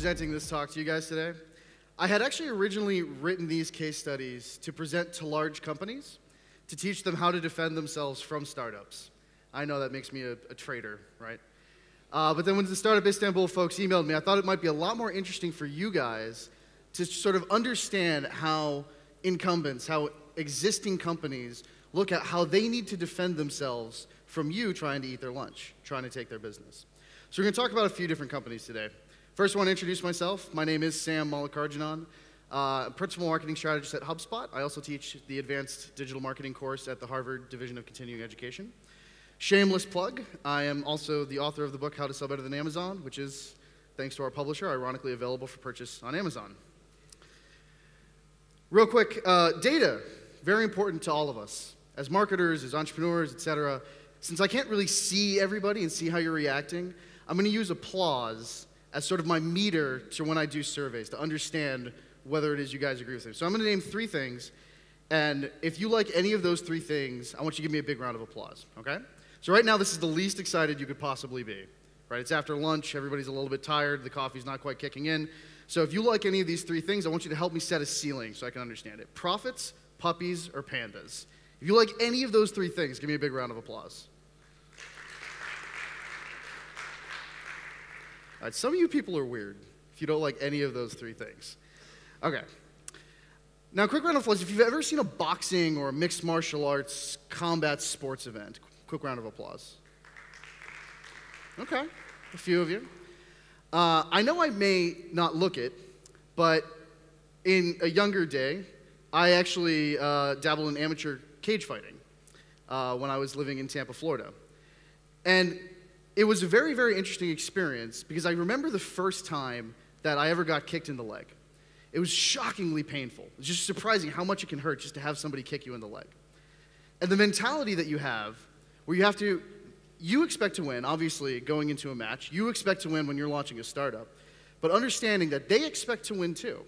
presenting this talk to you guys today. I had actually originally written these case studies to present to large companies to teach them how to defend themselves from startups. I know that makes me a traitor, right? But then when the Startup Istanbul folks emailed me, I thought it might be a lot more interesting for you guys to sort of understand how incumbents, how existing companies look at how they need to defend themselves from you trying to eat their lunch, trying to take their business. So we're going to talk about a few different companies today. First, I want to introduce myself. My name is Sam Mallikarjunan. Principal marketing strategist at HubSpot. I also teach the advanced digital marketing course at the Harvard Division of Continuing Education. Shameless plug, I am also the author of the book How to Sell Better Than Amazon, which is, thanks to our publisher, ironically available for purchase on Amazon. Real quick, data, very important to all of us. As marketers, as entrepreneurs, etc. Since I can't really see everybody and see how you're reacting, I'm going to use applause as sort of my meter to when I do surveys to understand whether it is you guys agree with it. So I'm going to name 3 things, and if you like any of those 3 things, I want you to give me a big round of applause, okay? So right now, this is the least excited you could possibly be, right? It's after lunch, everybody's a little bit tired, the coffee's not quite kicking in. So if you like any of these 3 things, I want you to help me set a ceiling so I can understand it. Profits, puppies, or pandas? If you like any of those 3 things, give me a big round of applause. All right, some of you people are weird if you don't like any of those 3 things. Okay. Now, quick round of applause. If you've ever seen a boxing or a mixed martial arts combat sports event, quick round of applause. Okay, a few of you. I know I may not look it, but in a younger day, I actually dabbled in amateur cage fighting when I was living in Tampa, Florida. And it was a very, very interesting experience because I remember the first time that I ever got kicked in the leg. It was shockingly painful. It's just surprising how much it can hurt just to have somebody kick you in the leg. And the mentality that you have, where you expect to win, obviously, going into a match. You expect to win when you're launching a startup. But understanding that they expect to win too.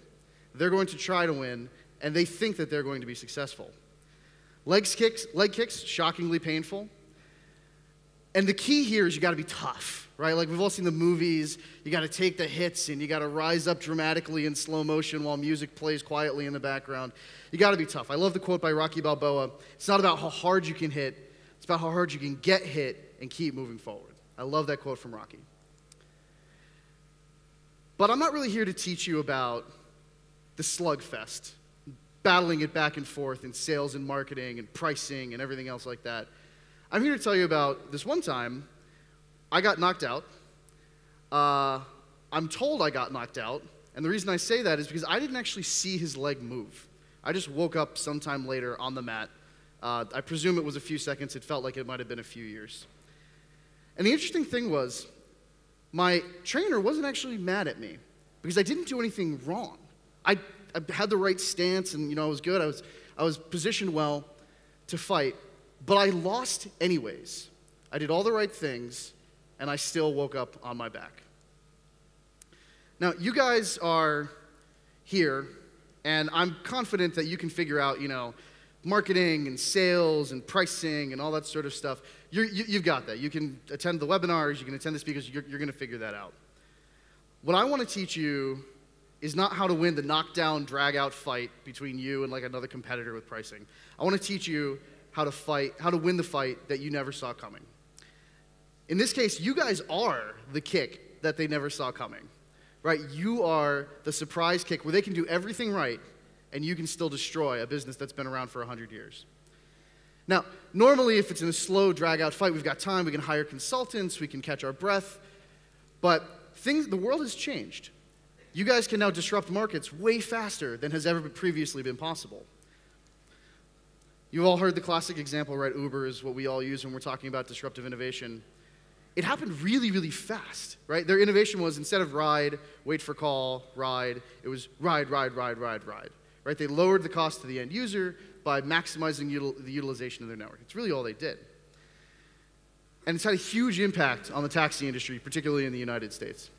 They're going to try to win, and they think that they're going to be successful. Leg kicks, shockingly painful. And the key here is you got to be tough, right? Like we've all seen the movies. You got to take the hits and you got to rise up dramatically in slow motion while music plays quietly in the background. You got to be tough. I love the quote by Rocky Balboa. It's not about how hard you can hit. It's about how hard you can get hit and keep moving forward. I love that quote from Rocky. But I'm not really here to teach you about the slugfest, battling it back and forth in sales and marketing and pricing and everything else like that. I'm here to tell you about this one time I got knocked out. I'm told I got knocked out, and the reason I say that is because I didn't actually see his leg move. I just woke up sometime later on the mat. I presume it was a few seconds. It felt like it might have been a few years. And the interesting thing was, my trainer wasn't actually mad at me because I didn't do anything wrong. I had the right stance, and I was good. I was positioned well to fight. But I lost anyways. I did all the right things, and I still woke up on my back. Now, you guys are here, and I'm confident that you can figure out, marketing and sales and pricing and all that sort of stuff. You've got that. You can attend the webinars, you can attend the speakers, you're going to figure that out. What I want to teach you is not how to win the knockdown, drag-out fight between you and like another competitor with pricing. I want to teach you how to win the fight that you never saw coming. In this case, you guys are the kick that they never saw coming, right? You are the surprise kick where they can do everything right and you can still destroy a business that's been around for 100 years. Now, normally if it's in a slow, drag-out fight, we've got time, we can hire consultants, we can catch our breath, but the world has changed. You guys can now disrupt markets way faster than has ever previously been possible. You've all heard the classic example, right? Uber is what we all use when we're talking about disruptive innovation. It happened really, really fast, right? Their innovation was instead of ride, wait for call, ride, it was ride, ride, ride, ride, ride, right? They lowered the cost to the end user by maximizing the utilization of their network. It's really all they did. And it's had a huge impact on the taxi industry, particularly in the United States.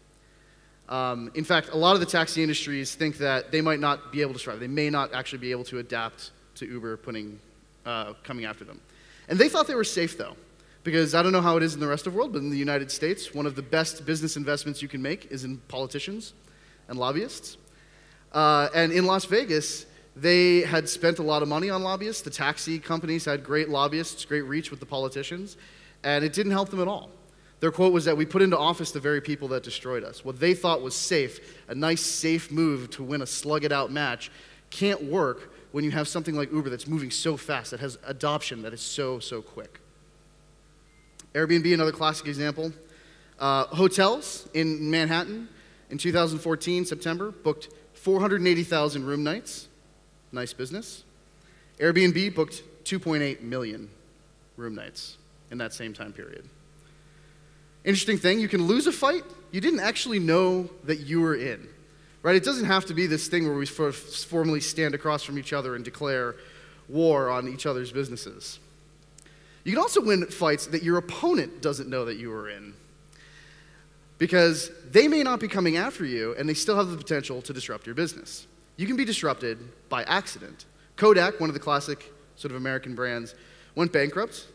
In fact, a lot of the taxi industries think that they might not be able to survive. They may not actually be able to adapt to Uber coming after them. And they thought they were safe, though, because I don't know how it is in the rest of the world, but in the United States, one of the best business investments you can make is in politicians. and lobbyists. And in Las Vegas, they had spent a lot of money on lobbyists. The taxi companies had great lobbyists, great reach with the politicians, and it didn't help them at all. Their quote was that we put into office the very people that destroyed us. What they thought was safe, a nice, safe move to win a slug-it-out match, can't work when you have something like Uber that's moving so fast, that has adoption that is so quick. Airbnb, another classic example. Hotels in Manhattan in 2014, September, booked 480,000 room nights. Nice business. Airbnb booked 2.8 million room nights in that same time period. Interesting thing, you can lose a fight you didn't actually know that you were in. Right? It doesn't have to be this thing where we formally stand across from each other and declare war on each other's businesses. You can also win fights that your opponent doesn't know that you were in, because they may not be coming after you and they still have the potential to disrupt your business. You can be disrupted by accident. Kodak, one of the classic sort of American brands, went bankrupt,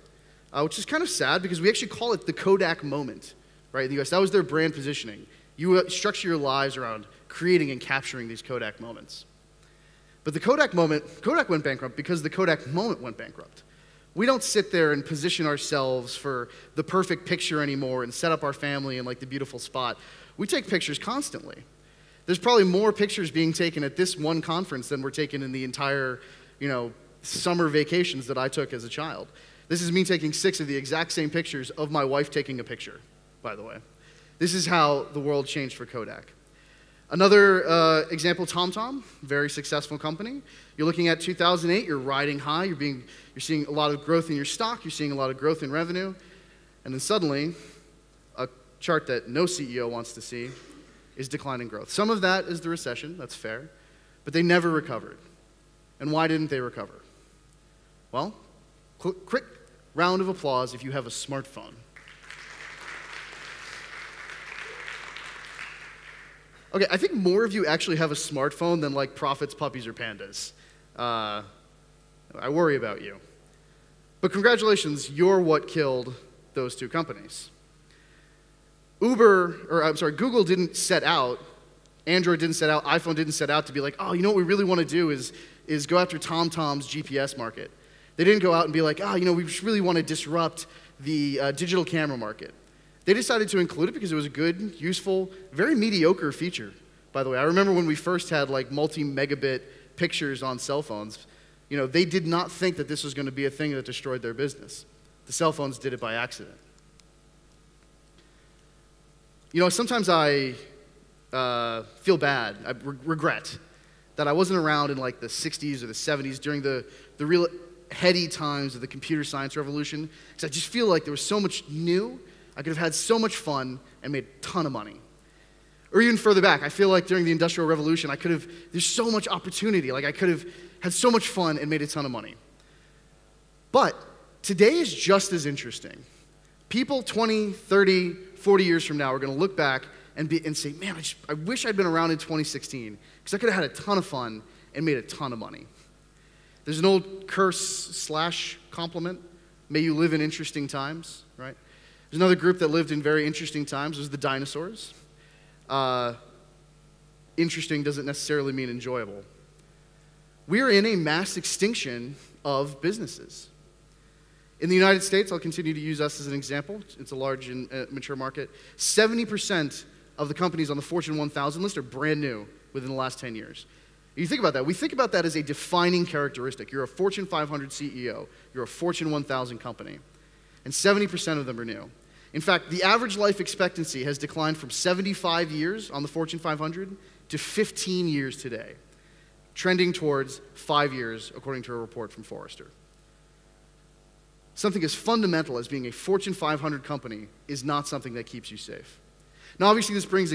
which is kind of sad because we actually call it the Kodak moment, right? In the US, that was their brand positioning. You structure your lives around creating and capturing these Kodak moments. But the Kodak went bankrupt because the Kodak moment went bankrupt. We don't sit there and position ourselves for the perfect picture anymore and set up our family in like the beautiful spot. We take pictures constantly. There's probably more pictures being taken at this one conference than were taken in the entire, summer vacations that I took as a child. This is me taking 6 of the exact same pictures of my wife taking a picture, by the way. This is how the world changed for Kodak. Another example, TomTom, very successful company. You're looking at 2008, you're riding high, you're seeing a lot of growth in your stock, you're seeing a lot of growth in revenue, and then suddenly, a chart that no CEO wants to see is declining growth. Some of that is the recession, that's fair, but they never recovered. And why didn't they recover? Well, quick round of applause if you have a smartphone. Okay, I think more of you actually have a smartphone than like profits, puppies, or pandas. I worry about you. But congratulations, you're what killed those two companies. Google didn't set out, Android didn't set out, iPhone didn't set out to be like, oh, you know what we really want to do is go after TomTom's GPS market. They didn't go out and be like, oh, we really want to disrupt the digital camera market. They decided to include it because it was a good, useful, very mediocre feature, by the way. I remember when we first had like multi-megabit pictures on cell phones, they did not think that this was going to be a thing that destroyed their business. The cell phones did it by accident. Sometimes I feel bad, I regret that I wasn't around in like the 60s or the 70s during the real heady times of the computer science revolution, because I just feel like there was so much new. I could have had so much fun and made a ton of money. Or even further back, I feel like during the Industrial Revolution, there's so much opportunity. Like I could have had so much fun and made a ton of money. But today is just as interesting. People 20, 30, 40 years from now are going to look back and say, man, I wish I'd been around in 2016 because I could have had a ton of fun and made a ton of money. There's an old curse/compliment. May you live in interesting times, right? There's another group that lived in very interesting times. It was the dinosaurs. Interesting doesn't necessarily mean enjoyable. We are in a mass extinction of businesses. In the United States, I'll continue to use us as an example. It's a large and mature market. 70% of the companies on the Fortune 1000 list are brand new within the last 10 years. You think about that. We think about that as a defining characteristic. You're a Fortune 500 CEO. You're a Fortune 1000 company. And 70% of them are new. In fact, the average life expectancy has declined from 75 years on the Fortune 500 to 15 years today, trending towards 5 years, according to a report from Forrester. Something as fundamental as being a Fortune 500 company is not something that keeps you safe. Now, obviously, this brings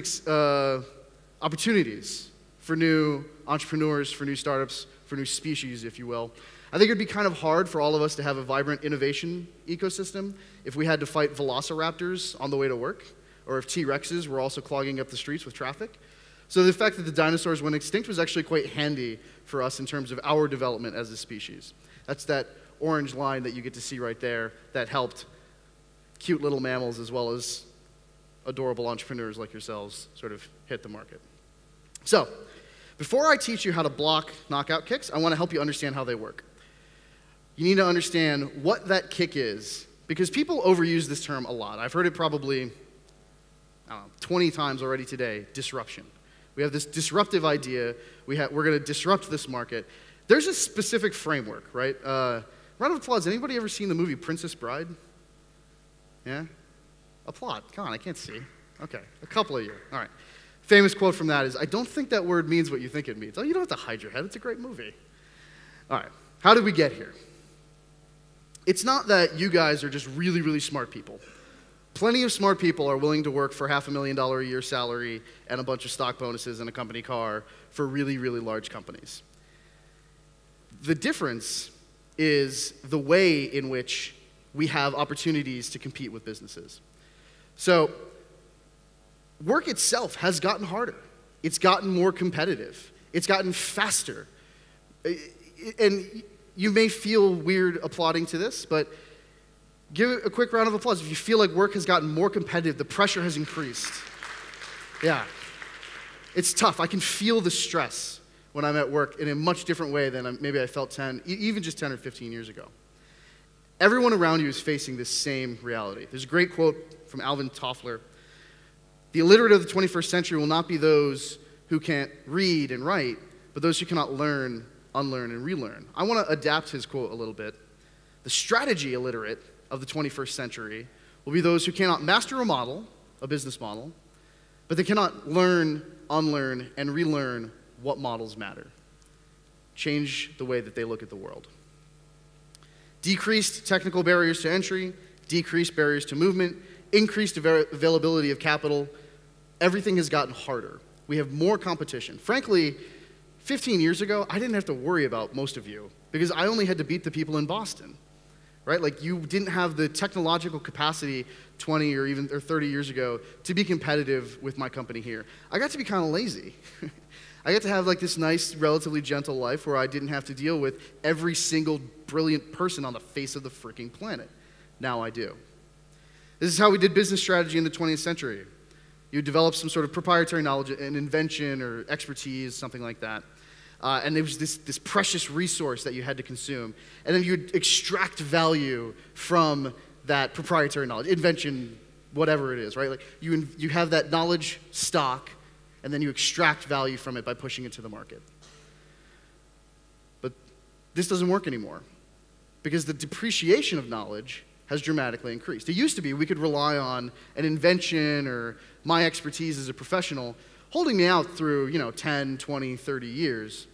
opportunities for new entrepreneurs, for new startups, for new species, if you will. I think it would be kind of hard for all of us to have a vibrant innovation ecosystem if we had to fight velociraptors on the way to work, or if T-Rexes were also clogging up the streets with traffic. So the fact that the dinosaurs went extinct was actually quite handy for us in terms of our development as a species. That's that orange line that you get to see right there that helped cute little mammals as well as adorable entrepreneurs like yourselves sort of hit the market. So, before I teach you how to block knockout kicks, I want to help you understand how they work. You need to understand what that kick is, because people overuse this term a lot. I've heard it probably, I don't know, 20 times already today, disruption. We have this disruptive idea. We're going to disrupt this market. There's a specific framework, right? Round of applause. Anybody ever seen the movie Princess Bride? Yeah? Applaud. Come on, I can't see. Okay, a couple of you. All right. Famous quote from that is, I don't think that word means what you think it means. Oh, you don't have to hide your head. It's a great movie. All right. How did we get here? It's not that you guys are just really, really smart people. Plenty of smart people are willing to work for $500,000 a year salary and a bunch of stock bonuses and a company car for really, really large companies. The difference is the way in which we have opportunities to compete with businesses. So, work itself has gotten harder. It's gotten more competitive. It's gotten faster. And you may feel weird applauding to this, but give it a quick round of applause if you feel like work has gotten more competitive, the pressure has increased. Yeah. It's tough. I can feel the stress when I'm at work in a much different way than maybe I felt even just 10 or 15 years ago. Everyone around you is facing this same reality. There's a great quote from Alvin Toffler. The illiterate of the 21st century will not be those who can't read and write, but those who cannot learn, unlearn, and relearn. I want to adapt his quote a little bit. The strategy illiterate of the 21st century will be those who cannot master a business model, but they cannot learn, unlearn, and relearn what models matter. Change the way that they look at the world. Decreased technical barriers to entry, decreased barriers to movement, increased availability of capital. Everything has gotten harder. We have more competition. Frankly, 15 years ago, I didn't have to worry about most of you because I only had to beat the people in Boston, right? Like you didn't have the technological capacity 20 or 30 years ago to be competitive with my company here. I got to be kind of lazy. I got to have like this nice, relatively gentle life where I didn't have to deal with every single brilliant person on the face of the freaking planet. Now I do. This is how we did business strategy in the 20th century. You develop some sort of proprietary knowledge, an invention or expertise, something like that. And there was this precious resource that you had to consume. And then you'd extract value from that proprietary knowledge, invention, whatever it is, right? Like you have that knowledge stock, and then you extract value from it by pushing it to the market. But this doesn't work anymore because the depreciation of knowledge has dramatically increased. It used to be we could rely on an invention or my expertise as a professional holding me out through, 10, 20, 30 years.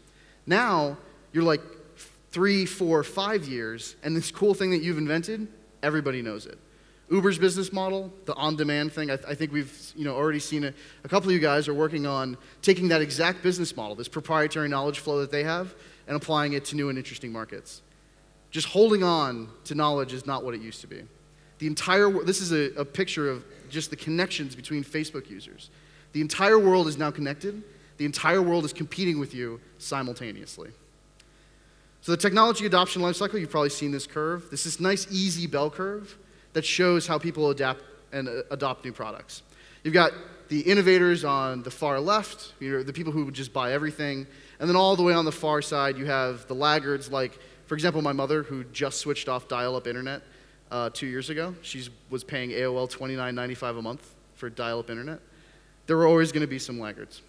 Now, you're like 3, 4, 5 years, and this cool thing that you've invented, everybody knows it. Uber's business model, the on-demand thing, I think we've already seen it. A couple of you guys are working on taking that exact business model, this proprietary knowledge flow that they have, and applying it to new and interesting markets. Just holding on to knowledge is not what it used to be. This is a picture of just the connections between Facebook users. The entire world is now connected. The entire world is competing with you simultaneously. So the technology adoption lifecycle, you've probably seen this curve. This is nice, easy bell curve that shows how people adapt and adopt new products. You've got the innovators on the far left, the people who would just buy everything. And then all the way on the far side, you have the laggards like, for example, my mother, who just switched off dial-up internet 2 years ago. She was paying AOL $29.95 a month for dial-up internet. There were always going to be some laggards.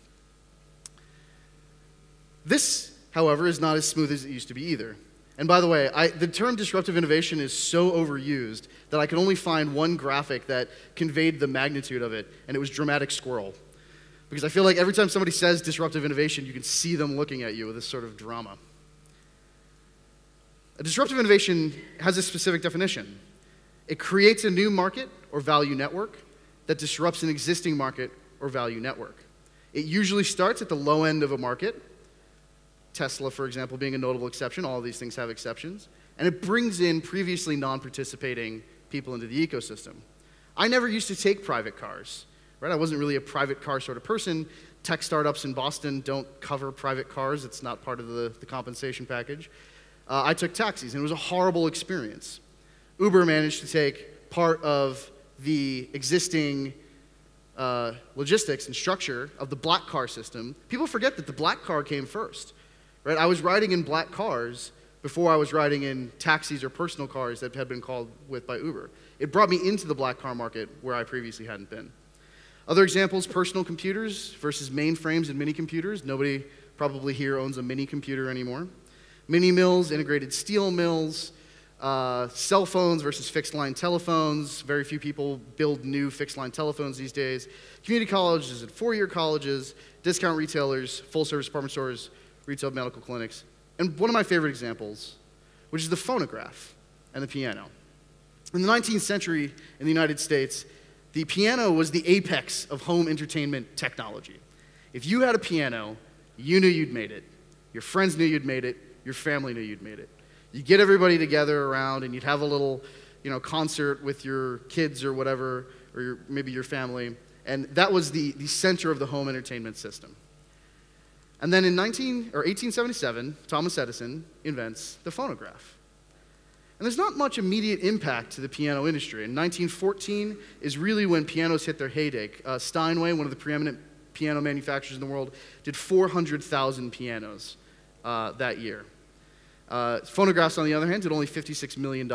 This, however, is not as smooth as it used to be either. And by the way, the term disruptive innovation is so overused that I could only find one graphic that conveyed the magnitude of it, and it was dramatic squirrel. Because I feel like every time somebody says disruptive innovation, you can see them looking at you with this sort of drama. A disruptive innovation has a specific definition. It creates a new market or value network that disrupts an existing market or value network. It usually starts at the low end of a market, Tesla, for example, being a notable exception. All of these things have exceptions. And it brings in previously non-participating people into the ecosystem. I never used to take private cars, right? I wasn't really a private car sort of person. Tech startups in Boston don't cover private cars. It's not part of the compensation package. I took taxis, and it was a horrible experience. Uber managed to take part of the existing logistics and structure of the black car system, people forget that the black car came first. Right? I was riding in black cars before I was riding in taxis or personal cars that had been called with by Uber. It brought me into the black car market where I previously hadn't been. Other examples, personal computers versus mainframes and mini computers. Nobody probably here owns a mini computer anymore. Mini mills, integrated steel mills, cell phones versus fixed line telephones. Very few people build new fixed line telephones these days. Community colleges and four-year colleges, discount retailers, full service department stores, retail medical clinics. And one of my favorite examples, which is the phonograph and the piano. In the 19th century in the United States, the piano was the apex of home entertainment technology. If you had a piano, you knew you'd made it. Your friends knew you'd made it. Your family knew you'd made it. You'd get everybody together around and you'd have a little, concert with your kids or whatever, or maybe your family. And that was the center of the home entertainment system. And then in 1877, Thomas Edison invents the phonograph. And there's not much immediate impact to the piano industry. In 1914 is really when pianos hit their heyday. Steinway, one of the preeminent piano manufacturers in the world, did 400,000 pianos that year. Phonographs, on the other hand, did only $56 million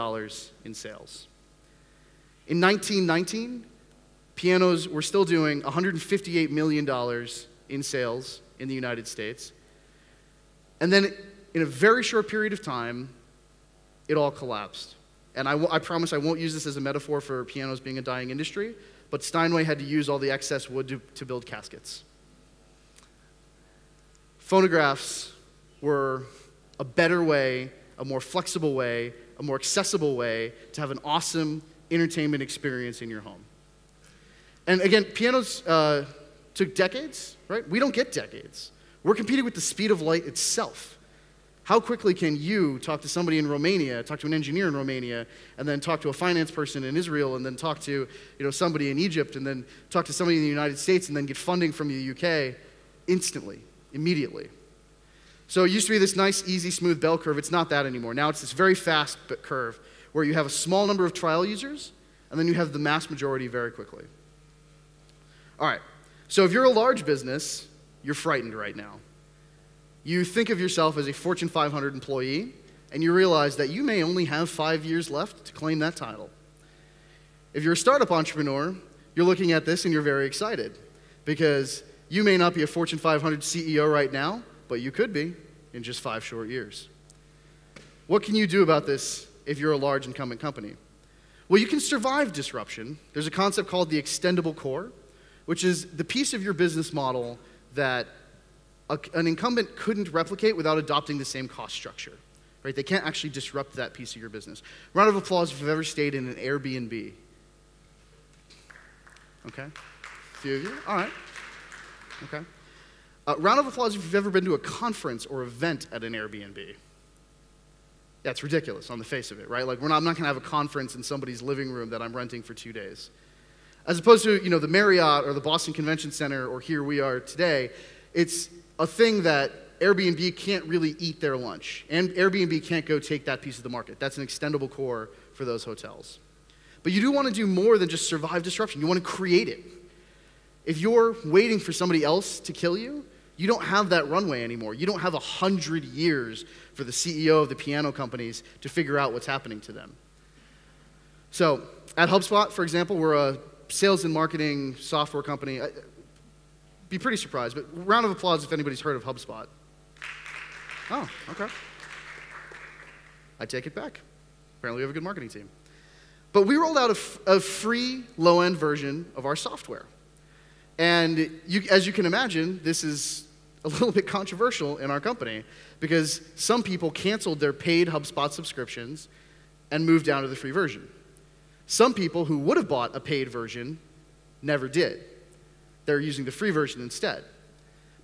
in sales. In 1919, pianos were still doing $158 million in sales in the United States. And then in a very short period of time, it all collapsed. And I promise I won't use this as a metaphor for pianos being a dying industry, but Steinway had to use all the excess wood to build caskets. Phonographs were a better way, a more flexible way, a more accessible way to have an awesome entertainment experience in your home. And again, pianos took decades, right? We don't get decades. We're competing with the speed of light itself. How quickly can you talk to somebody in Romania, talk to an engineer in Romania, and then talk to a finance person in Israel, and then talk to somebody in Egypt, and then talk to somebody in the United States, and then get funding from the UK instantly, immediately? So it used to be this nice, easy, smooth bell curve. It's not that anymore. Now it's this very fast curve where you have a small number of trial users, and then you have the mass majority very quickly. All right, so if you're a large business, you're frightened right now. You think of yourself as a Fortune 500 employee, and you realize that you may only have 5 years left to claim that title. If you're a startup entrepreneur, you're looking at this and you're very excited, because you may not be a Fortune 500 CEO right now, but you could be in just 5 short years. What can you do about this if you're a large incumbent company? Well, you can survive disruption. There's a concept called the extendable core, which is the piece of your business model that an incumbent couldn't replicate without adopting the same cost structure. Right? They can't actually disrupt that piece of your business. Round of applause if you've ever stayed in an Airbnb. Okay? A few of you? All right. Okay. Round of applause if you've ever been to a conference or event at an Airbnb. Yeah, it's ridiculous on the face of it, right? Like, I'm not going to have a conference in somebody's living room that I'm renting for 2 days. As opposed to, the Marriott or the Boston Convention Center or here we are today, it's a thing that Airbnb can't really eat their lunch. And Airbnb can't go take that piece of the market. That's an extendable core for those hotels. But you do want to do more than just survive disruption. You want to create it. If you're waiting for somebody else to kill you, you don't have that runway anymore. You don't have 100 years for the CEO of the piano companies to figure out what's happening to them. So at HubSpot, for example, we're a sales and marketing software company. Be pretty surprised, but round of applause if anybody's heard of HubSpot. Oh, okay. I take it back. Apparently we have a good marketing team. But we rolled out a free low-end version of our software. And as you can imagine, this is a little bit controversial in our company because some people canceled their paid HubSpot subscriptions and moved down to the free version. Some people who would have bought a paid version never did. They're using the free version instead.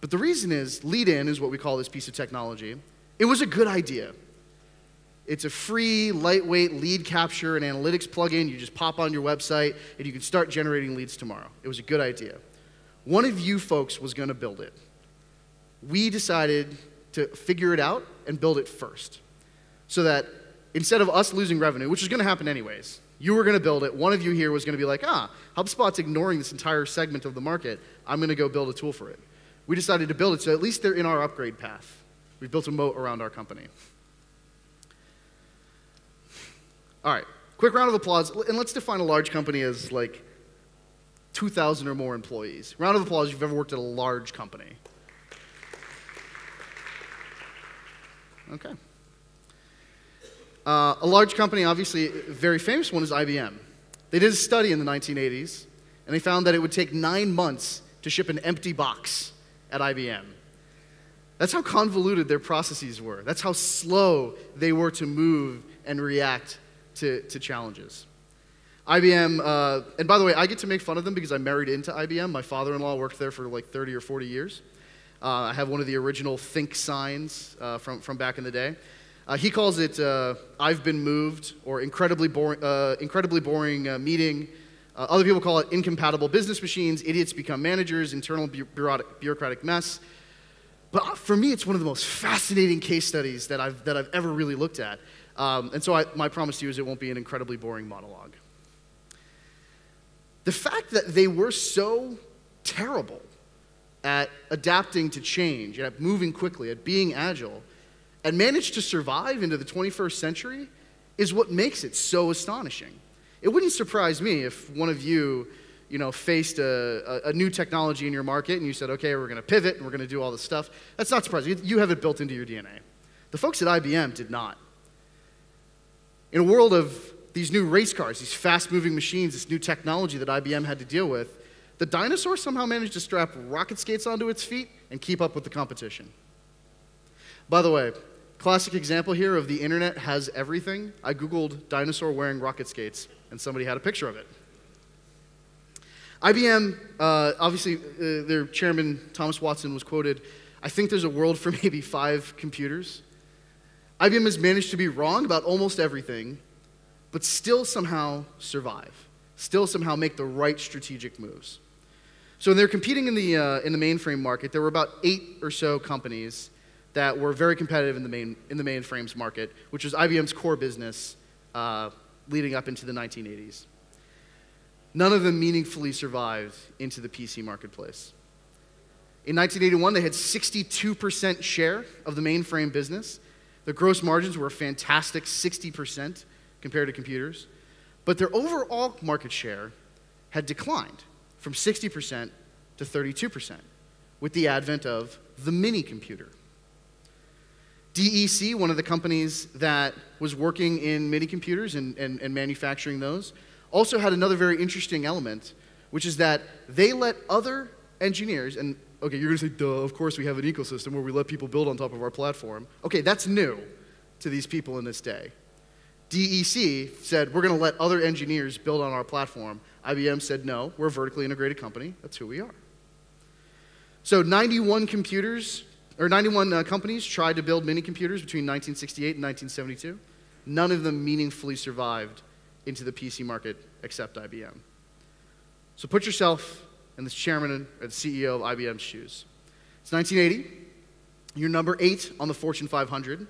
But the reason is, lead-in is what we call this piece of technology. It was a good idea. It's a free, lightweight lead capture and analytics plugin. You just pop on your website, and you can start generating leads tomorrow. It was a good idea. One of you folks was going to build it. We decided to figure it out and build it first, so that instead of us losing revenue, which is going to happen anyways, You were going to build it. One of you here was going to be like, HubSpot's ignoring this entire segment of the market. I'm going to go build a tool for it. We decided to build it, so at least they're in our upgrade path. We've built a moat around our company. All right, quick round of applause. And let's define a large company as like 2,000 or more employees. Round of applause if you've ever worked at a large company. Okay. A large company, obviously a very famous one, is IBM. They did a study in the 1980s, and they found that it would take 9 months to ship an empty box at IBM. That's how convoluted their processes were. That's how slow they were to move and react to challenges. IBM, and by the way, I get to make fun of them because I married into IBM. My father-in-law worked there for like 30 or 40 years. I have one of the original Think signs from back in the day. He calls it I've been moved, or incredibly boring meeting. Other people call it incompatible business machines, idiots become managers, internal bureaucratic mess. But for me, it's one of the most fascinating case studies that I've ever really looked at. And so my promise to you is it won't be an incredibly boring monologue. The fact that they were so terrible at adapting to change, at moving quickly, at being agile, and managed to survive into the 21st century is what makes it so astonishing. It wouldn't surprise me if one of you, faced a new technology in your market and you said, okay, we're going to pivot and we're going to do all this stuff. That's not surprising. You have it built into your DNA. The folks at IBM did not. In a world of these new race cars, these fast-moving machines, this new technology that IBM had to deal with, the dinosaur somehow managed to strap rocket skates onto its feet and keep up with the competition. By the way, classic example here of the internet has everything. I Googled dinosaur wearing rocket skates, and somebody had a picture of it. IBM, obviously, their chairman, Thomas Watson, was quoted, I think there's a world for maybe 5 computers. IBM has managed to be wrong about almost everything, but still somehow survive, still somehow make the right strategic moves. So when they're competing in the mainframe market, there were about 8 or so companies that were very competitive in the mainframes market, which was IBM's core business leading up into the 1980s. None of them meaningfully survived into the PC marketplace. In 1981, they had 62% share of the mainframe business. Their gross margins were a fantastic 60% compared to computers. But their overall market share had declined from 60% to 32% with the advent of the mini computer. DEC, one of the companies that was working in mini computers and manufacturing those, also had another very interesting element, which is that they let other engineers, and okay, you're going to say, duh, of course we have an ecosystem where we let people build on top of our platform. Okay, that's new to these people in this day. DEC said, we're going to let other engineers build on our platform. IBM said, no, we're a vertically integrated company. That's who we are. So 91 companies tried to build mini computers between 1968 and 1972. None of them meaningfully survived into the PC market except IBM. So put yourself in the chairman or the CEO of IBM's shoes. It's 1980. You're number 8 on the Fortune 500.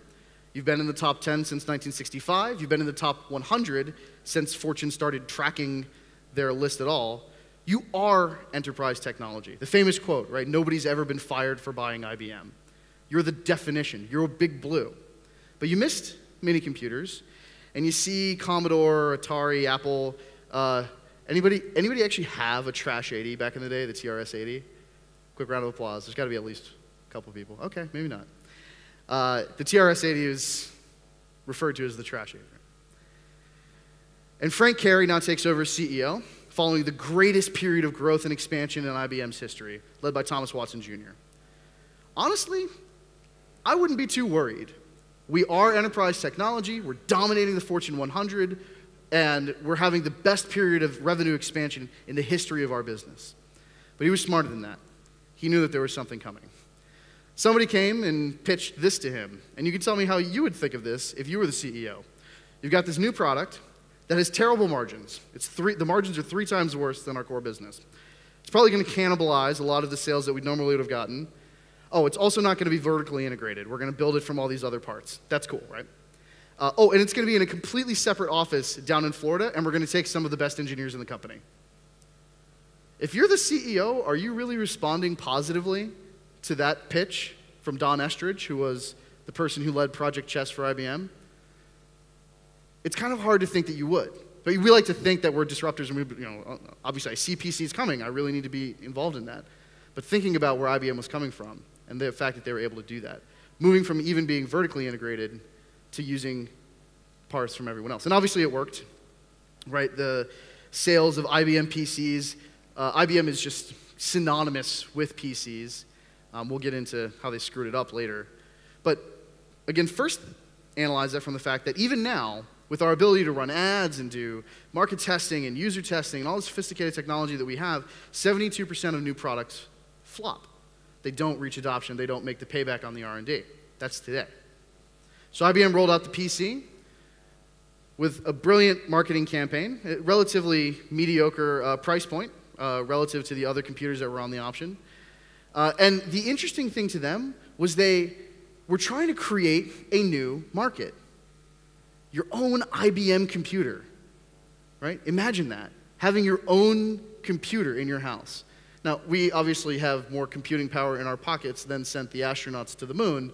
You've been in the top 10 since 1965. You've been in the top 100 since Fortune started tracking their list at all. You are enterprise technology. The famous quote, right? Nobody's ever been fired for buying IBM. You're the definition. You're a big blue. But you missed mini computers, and you see Commodore, Atari, Apple. Anybody actually have a Trash 80 back in the day, the TRS-80? Quick round of applause. There's got to be at least a couple people. Okay, maybe not. The TRS-80 is referred to as the Trash 80. And Frank Carey now takes over as CEO, following the greatest period of growth and expansion in IBM's history, led by Thomas Watson Jr. Honestly, I wouldn't be too worried. We are enterprise technology, we're dominating the Fortune 100, and we're having the best period of revenue expansion in the history of our business. But he was smarter than that. He knew that there was something coming. Somebody came and pitched this to him, and you can tell me how you would think of this if you were the CEO. You've got this new product that has terrible margins. The margins are 3 times worse than our core business. It's probably going to cannibalize a lot of the sales that we normally would have gotten. Oh, it's also not going to be vertically integrated. We're going to build it from all these other parts. That's cool, right? Oh, and it's going to be in a completely separate office down in Florida, and we're going to take some of the best engineers in the company. If you're the CEO, are you really responding positively to that pitch from Don Estridge, who was the person who led Project Chess for IBM? It's kind of hard to think that you would. But we like to think that we're disruptors, and obviously I see PCs coming. I really need to be involved in that. But thinking about where IBM was coming from and the fact that they were able to do that, moving from even being vertically integrated to using parts from everyone else. And obviously it worked, right? The sales of IBM PCs, IBM is just synonymous with PCs. We'll get into how they screwed it up later. But again, first analyze that from the fact that even now, with our ability to run ads and do market testing and user testing and all the sophisticated technology that we have, 72% of new products flop. They don't reach adoption. They don't make the payback on the R&D. That's today. So IBM rolled out the PC with a brilliant marketing campaign, a relatively mediocre price point relative to the other computers that were on the option. And the interesting thing to them was they were trying to create a new market. Your own IBM computer, right? Imagine that, having your own computer in your house. Now, we obviously have more computing power in our pockets than sent the astronauts to the moon,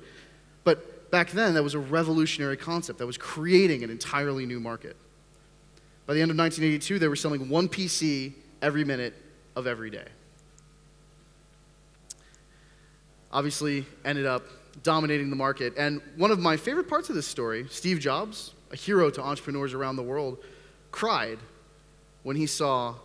but back then, that was a revolutionary concept that was creating an entirely new market. By the end of 1982, they were selling one PC every minute of every day. Obviously, ended up dominating the market. And one of my favorite parts of this story, Steve Jobs, a hero to entrepreneurs around the world, cried when he saw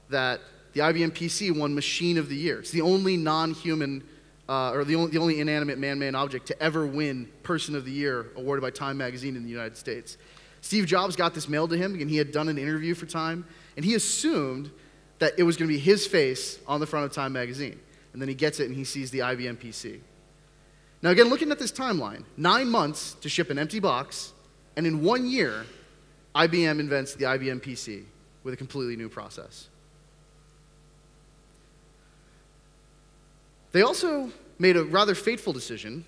that the IBM PC won Machine of the Year. It's the only non-human, or the only inanimate man-made object to ever win Person of the Year, awarded by Time magazine in the United States. Steve Jobs got this mailed to him, and he had done an interview for Time, and he assumed that it was going to be his face on the front of Time magazine. And then he gets it, and he sees the IBM PC. Now again, looking at this timeline, 9 months to ship an empty box, and in 1 year, IBM invents the IBM PC with a completely new process. They also made a rather fateful decision,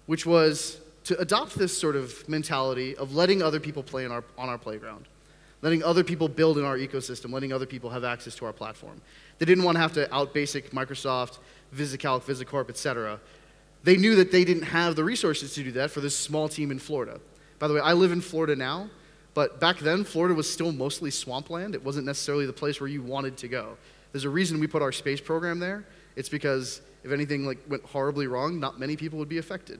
which was to adopt this sort of mentality of letting other people play on our playground, letting other people build in our ecosystem, letting other people have access to our platform. They didn't want to have to outbasic Microsoft, VisiCalc, VisiCorp, et cetera. They knew that they didn't have the resources to do that for this small team in Florida. By the way, I live in Florida now, but back then, Florida was still mostly swampland. It wasn't necessarily the place where you wanted to go. There's a reason we put our space program there. It's because if anything went horribly wrong, not many people would be affected.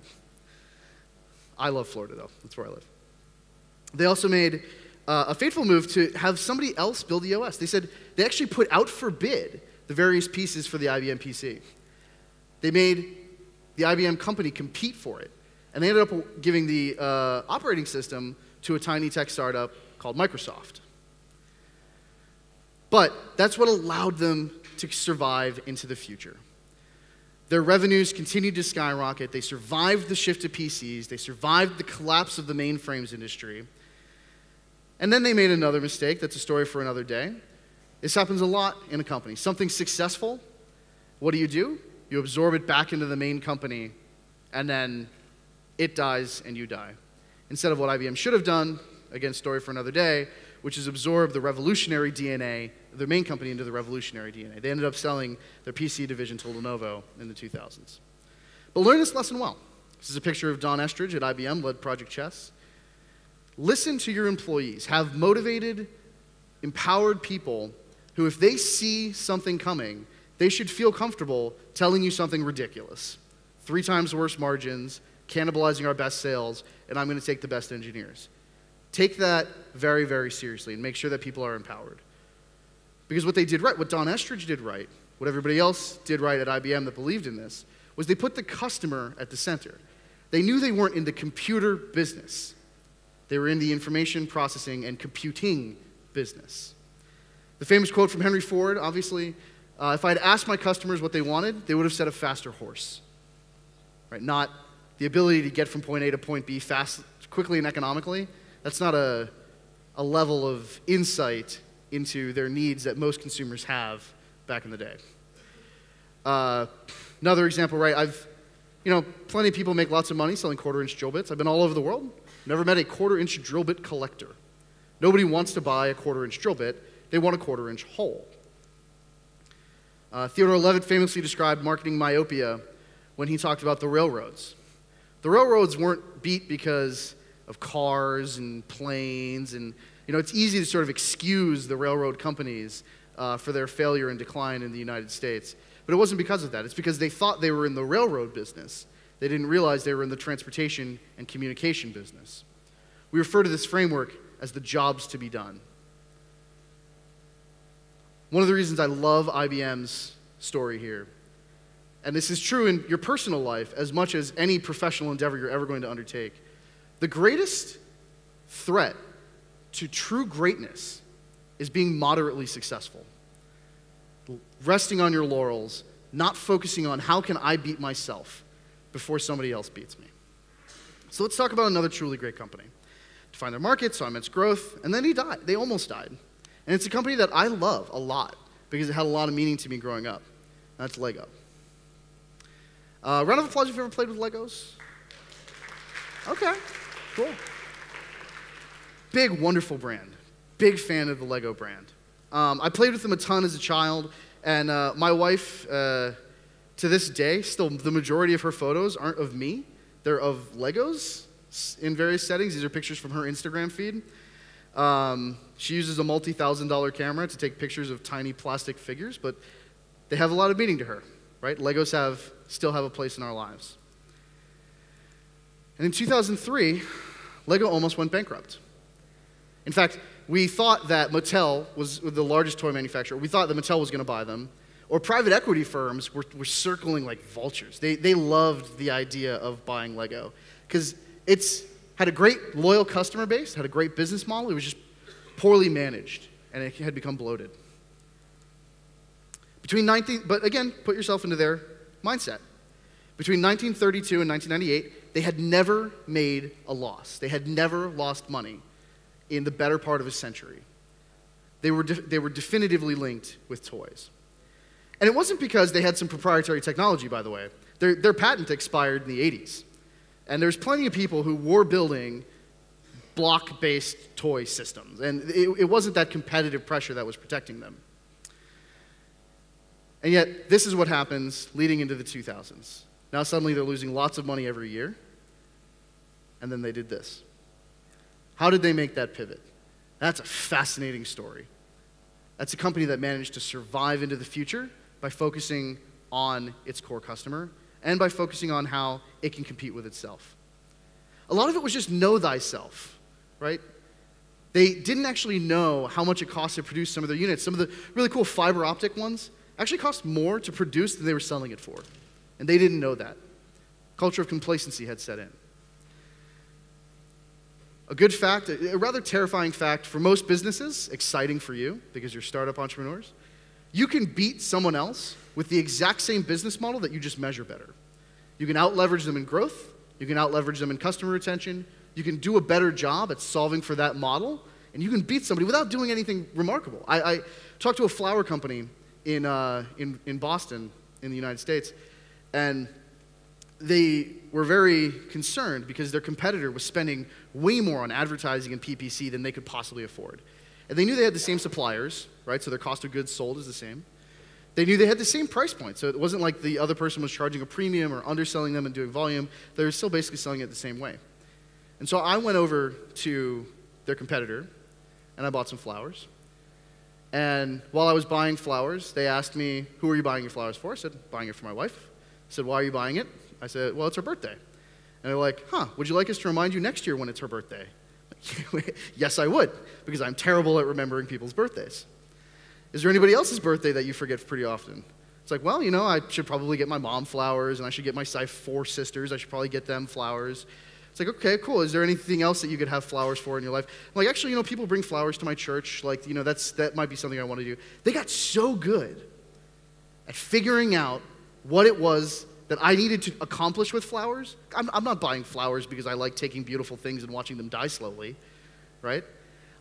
I love Florida, though. That's where I live. They also made a fateful move to have somebody else build the OS. They said they actually put out for bid the various pieces for the IBM PC. They made the IBM company compete for it. And they ended up giving the operating system to a tiny tech startup called Microsoft. But that's what allowed them to survive into the future. Their revenues continued to skyrocket. They survived the shift to PCs. They survived the collapse of the mainframes industry. And then they made another mistake. That's a story for another day. This happens a lot in a company. Something's successful. What do? You absorb it back into the main company, and then it dies and you die. Instead of what IBM should have done, again, story for another day, which is absorb the revolutionary DNA, the main company into the revolutionary DNA. They ended up selling their PC division to Lenovo in the 2000s. But learn this lesson well. This is a picture of Don Estridge at IBM, led Project Chess. Listen to your employees. Have motivated, empowered people who, if they see something coming, they should feel comfortable telling you something ridiculous. 3 times worse margins, cannibalizing our best sales, and I'm going to take the best engineers. Take that very, very seriously and make sure that people are empowered. Because what they did right, what Don Estridge did right, what everybody else did right at IBM that believed in this, was they put the customer at the center. They knew they weren't in the computer business. They were in the information processing and computing business. The famous quote from Henry Ford, obviously, if I had asked my customers what they wanted, they would have said a faster horse. Right? Not the ability to get from point A to point B fast, quickly and economically. That's not a level of insight into their needs that most consumers have back in the day. Another example, right? You know, plenty of people make lots of money selling quarter-inch drill bits. I've been all over the world. Never met a quarter-inch drill bit collector. Nobody wants to buy a quarter-inch drill bit. They want a quarter-inch hole. Theodore Levitt famously described marketing myopia when he talked about the railroads. The railroads weren't beat because of cars and planes, and you know, it's easy to sort of excuse the railroad companies for their failure and decline in the United States. But it wasn't because of that. It's because they thought they were in the railroad business. They didn't realize they were in the transportation and communication business. We refer to this framework as the jobs to be done. One of the reasons I love IBM's story here, and this is true in your personal life as much as any professional endeavor you're ever going to undertake, the greatest threat to true greatness is being moderately successful. Resting on your laurels, not focusing on how can I beat myself before somebody else beats me. So let's talk about another truly great company. Define their market, saw immense growth, and then he died. They almost died. And it's a company that I love a lot because it had a lot of meaning to me growing up. That's Lego. Round of applause if you've ever played with Legos. Okay, cool. Big, wonderful brand. Big fan of the Lego brand. I played with them a ton as a child, and my wife, to this day, still the majority of her photos aren't of me. They're of Legos in various settings. These are pictures from her Instagram feed. She uses a multi-$1,000 camera to take pictures of tiny plastic figures, but they have a lot of meaning to her, right? Legos still have a place in our lives. And in 2003, Lego almost went bankrupt. In fact, we thought that Mattel was the largest toy manufacturer. We thought that Mattel was going to buy them. Or private equity firms were circling like vultures. They loved the idea of buying Lego because it's had a great loyal customer base, had a great business model. It was just poorly managed, and it had become bloated. But again, put yourself into their mindset. Between 1932 and 1998, they had never made a loss. They had never lost money in the better part of a century. They were definitively linked with toys. And it wasn't because they had some proprietary technology, by the way. Their patent expired in the 80s. And there's plenty of people who were building block-based toy systems. And it wasn't that competitive pressure that was protecting them. And yet, this is what happens leading into the 2000s. Now suddenly they're losing lots of money every year. And then they did this. How did they make that pivot? That's a fascinating story. That's a company that managed to survive into the future by focusing on its core customer and by focusing on how it can compete with itself. A lot of it was just know thyself, right? They didn't actually know how much it cost to produce some of their units. Some of the really cool fiber optic ones actually cost more to produce than they were selling it for. And they didn't know that. Culture of complacency had set in. A good fact, a rather terrifying fact for most businesses, exciting for you because you're startup entrepreneurs, you can beat someone else with the exact same business model that you just measure better. You can out-leverage them in growth, you can out-leverage them in customer retention, you can do a better job at solving for that model, and you can beat somebody without doing anything remarkable. I talked to a flower company in Boston, in the United States, and they were very concerned because their competitor was spending way more on advertising and PPC than they could possibly afford. And they knew they had the same suppliers, right? So their cost of goods sold is the same. They knew they had the same price point. So it wasn't like the other person was charging a premium or underselling them and doing volume. They were still basically selling it the same way. And so I went over to their competitor and I bought some flowers. And while I was buying flowers, they asked me, who are you buying your flowers for? I said, buying it for my wife. I said, why are you buying it? I said, well, it's her birthday. And they're like, would you like us to remind you next year when it's her birthday? Yes, I would, because I'm terrible at remembering people's birthdays. Is there anybody else's birthday that you forget pretty often? It's like, well, you know, I should probably get my mom flowers, and I should get my 4 sisters. I should probably get them flowers. It's like, okay, cool. Is there anything else that you could have flowers for in your life? I'm like, actually, you know, people bring flowers to my church. Like, you know, that might be something I want to do. They got so good at figuring out what it was that I needed to accomplish with flowers. I'm not buying flowers because I like taking beautiful things and watching them die slowly, right?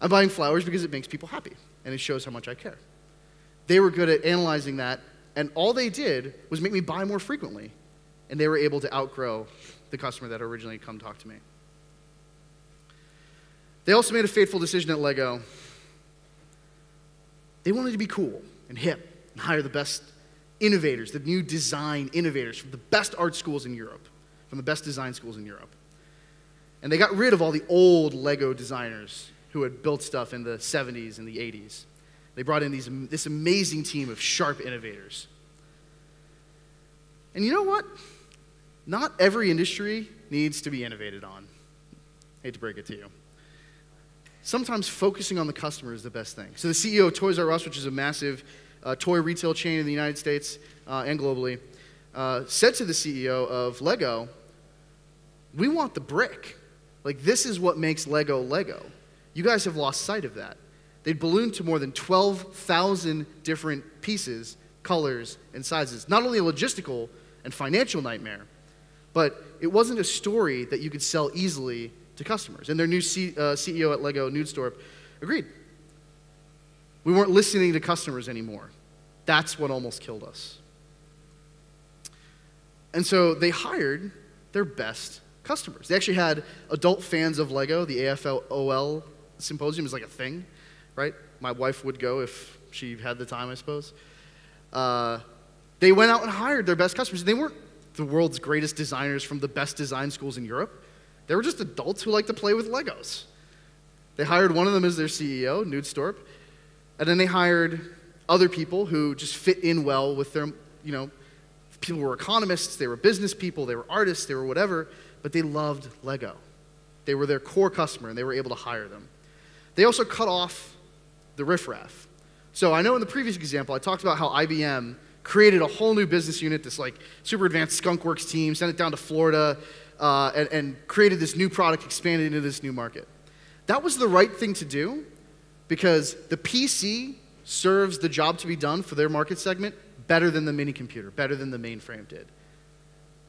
I'm buying flowers because it makes people happy, and it shows how much I care. They were good at analyzing that, and all they did was make me buy more frequently. and they were able to outgrow the customer that originally come talk to me. They also made a fateful decision at Lego. They wanted to be cool and hip and hire the best innovators, the new design innovators from the best art schools in Europe, from the best design schools in Europe. And they got rid of all the old Lego designers who had built stuff in the 70s and the 80s. They brought in this amazing team of sharp innovators. And you know what? Not every industry needs to be innovated on. Hate to break it to you. Sometimes focusing on the customer is the best thing. So the CEO of Toys R Us, which is a massive toy retail chain in the United States and globally, said to the CEO of Lego, we want the brick. Like, this is what makes Lego Lego. You guys have lost sight of that. They'd ballooned to more than 12,000 different pieces, colors, and sizes. Not only a logistical and financial nightmare, but it wasn't a story that you could sell easily to customers. And their new CEO at Lego, Nudstorp, agreed. We weren't listening to customers anymore. That's what almost killed us. And so they hired their best customers. They actually had adult fans of Lego. The AFOL symposium is like a thing, right? My wife would go if she had the time, I suppose. They went out and hired their best customers. They weren't the world's greatest designers from the best design schools in Europe. They were just adults who like to play with Legos. They hired one of them as their CEO, Nudstorp, and then they hired other people who just fit in well with their, people were economists, they were business people, they were artists, they were whatever, but they loved Lego. They were their core customer, and they were able to hire them. They also cut off the riffraff. So I know in the previous example, I talked about how IBM created a whole new business unit, this like super advanced skunkworks team, sent it down to Florida, and created this new product, expanded into this new market. That was the right thing to do because the PC serves the job to be done for their market segment better than the mini computer, better than the mainframe did.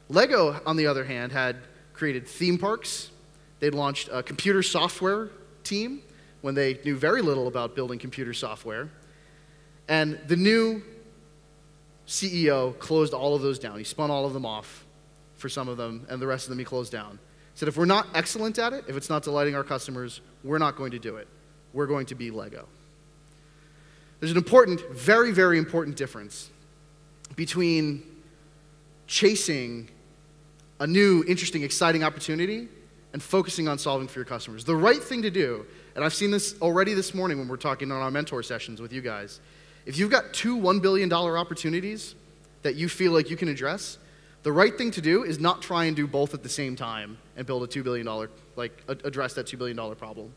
Lego, on the other hand, had created theme parks. They'd launched a computer software team when they knew very little about building computer software. And the new CEO closed all of those down. He spun all of them off for some of them, and the rest of them he closed down. He said, if we're not excellent at it, if it's not delighting our customers, we're not going to do it. We're going to be Lego. There's an important, very, very important difference between chasing a new, interesting, exciting opportunity and focusing on solving for your customers. The right thing to do, and I've seen this already this morning when we're talking on our mentor sessions with you guys, if you've got two $1 billion opportunities that you feel like you can address, the right thing to do is not try and do both at the same time and build a $2 billion, address that $2 billion problem.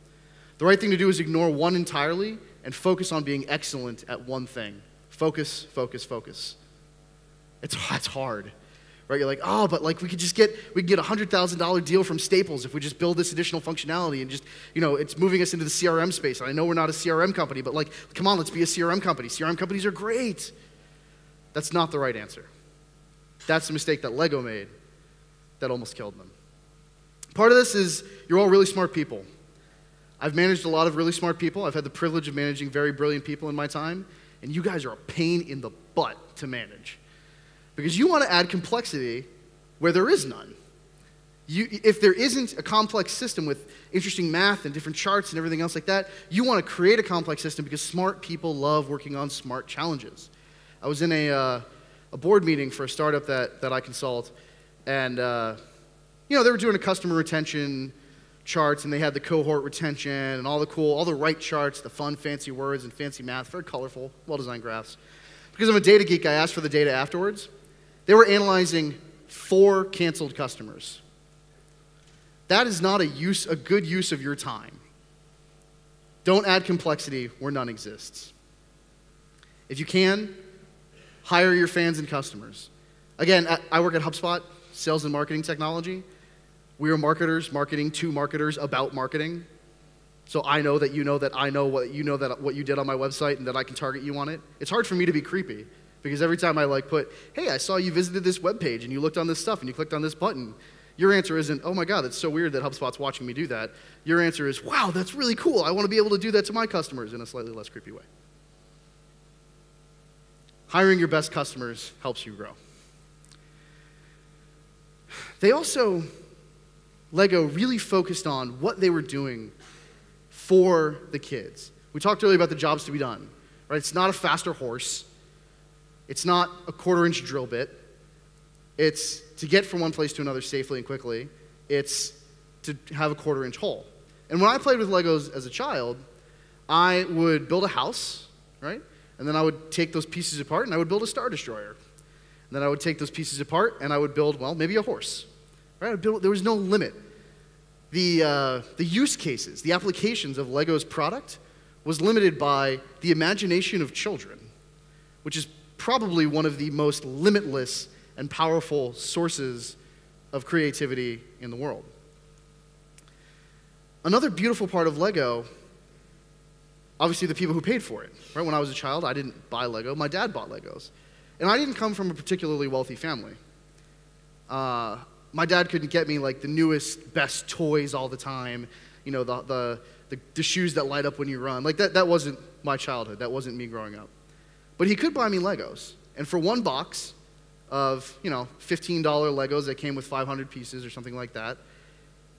The right thing to do is ignore one entirely and focus on being excellent at one thing. Focus, focus, focus. It's hard, right? You're like, oh, but like we could get a $100,000 deal from Staples if we just build this additional functionality and just, it's moving us into the CRM space. And I know we're not a CRM company, but like, come on, let's be a CRM company. CRM companies are great. That's not the right answer. That's the mistake that Lego made that almost killed them. Part of this is you're all really smart people. I've managed a lot of really smart people. I've had the privilege of managing very brilliant people in my time, and you guys are a pain in the butt to manage because you want to add complexity where there is none. If there isn't a complex system with interesting math and different charts and everything else like that, you want to create a complex system because smart people love working on smart challenges. I was in a board meeting for a startup that I consult, and they were doing a customer retention charts, and they had the cohort retention and all the right charts, the fun, fancy words and fancy math, very colorful, well-designed graphs. Because I'm a data geek, I asked for the data afterwards. They were analyzing 4 canceled customers. That is not a good use of your time. Don't add complexity where none exists. If you can, hire your fans and customers. Again, I work at HubSpot, sales and marketing technology. We are marketers marketing to marketers about marketing. So I know that you know that I know what you did on my website and that I can target you on it. It's hard for me to be creepy because every time I put, hey, I saw you visited this webpage and you looked on this stuff and you clicked on this button, your answer isn't, oh my God, that's so weird that HubSpot's watching me do that. Your answer is, wow, that's really cool. I want to be able to do that to my customers in a slightly less creepy way. Hiring your best customers helps you grow. they also, Lego really focused on what they were doing for the kids. We talked earlier about the jobs to be done, right? It's not a faster horse. It's not a quarter-inch drill bit. It's to get from one place to another safely and quickly. It's to have a quarter-inch hole. And when I played with Legos as a child, I would build a house, right? And then I would take those pieces apart and I would build a Star Destroyer. And then I would take those pieces apart and I would build, well, maybe a horse, right? There was no limit. The use cases, the applications of Lego's product was limited by the imagination of children, which is probably one of the most limitless and powerful sources of creativity in the world. Another beautiful part of Lego, obviously the people who paid for it. Right? When I was a child, I didn't buy Lego. My dad bought Legos. And I didn't come from a particularly wealthy family. My dad couldn't get me like the newest, best toys all the time, you know, the shoes that light up when you run. Like that wasn't my childhood. That wasn't me growing up. But he could buy me Legos. And for one box of, you know, $15 Legos that came with 500 pieces or something like that,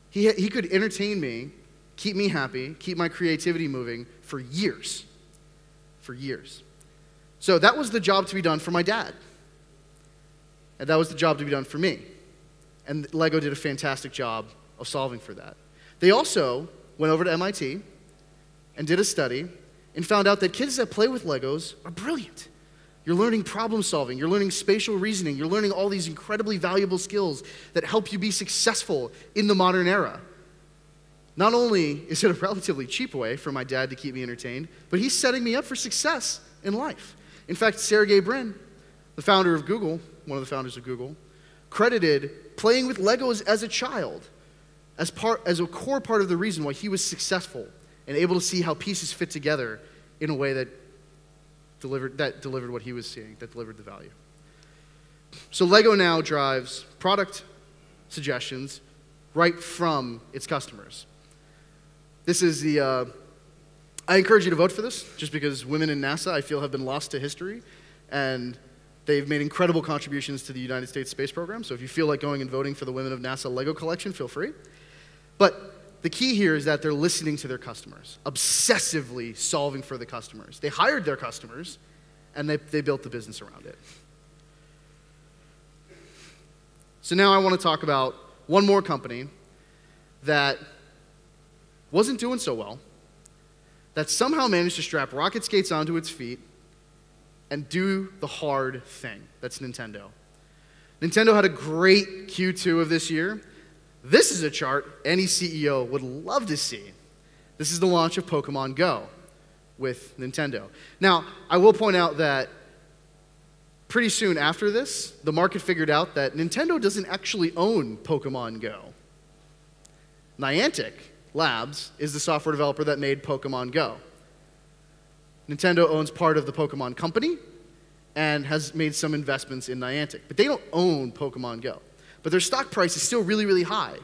he could entertain me, keep me happy, keep my creativity moving for years. For years. So that was the job to be done for my dad. And that was the job to be done for me. And Lego did a fantastic job of solving for that. They also went over to MIT and did a study and found out that kids that play with Legos are brilliant. You're learning problem solving, you're learning spatial reasoning, you're learning all these incredibly valuable skills that help you be successful in the modern era. Not only is it a relatively cheap way for my dad to keep me entertained, but he's setting me up for success in life. In fact, Sergey Brin, the founder of Google, one of the founders of Google, credited playing with Legos as a child as a core part of the reason why he was successful and able to see how pieces fit together in a way that delivered what he was seeing, that delivered the value. So Lego now drives product suggestions right from its customers. This is I encourage you to vote for this, just because women in NASA, I feel, have been lost to history, and they've made incredible contributions to the United States space program. So if you feel like going and voting for the Women of NASA Lego collection, feel free. But the key here is that they're listening to their customers, obsessively solving for the customers. They hired their customers, and they built the business around it. So now I want to talk about one more company that wasn't doing so well, that somehow managed to strap rocket skates onto its feet and do the hard thing. That's Nintendo. Nintendo had a great Q2 of this year. This is a chart any CEO would love to see. This is the launch of Pokemon Go with Nintendo. Now, I will point out that pretty soon after this, the market figured out that Nintendo doesn't actually own Pokemon Go. Niantic Labs is the software developer that made Pokemon Go. Nintendo owns part of the Pokemon company and has made some investments in Niantic. But they don't own Pokemon Go. But their stock price is still really, really high.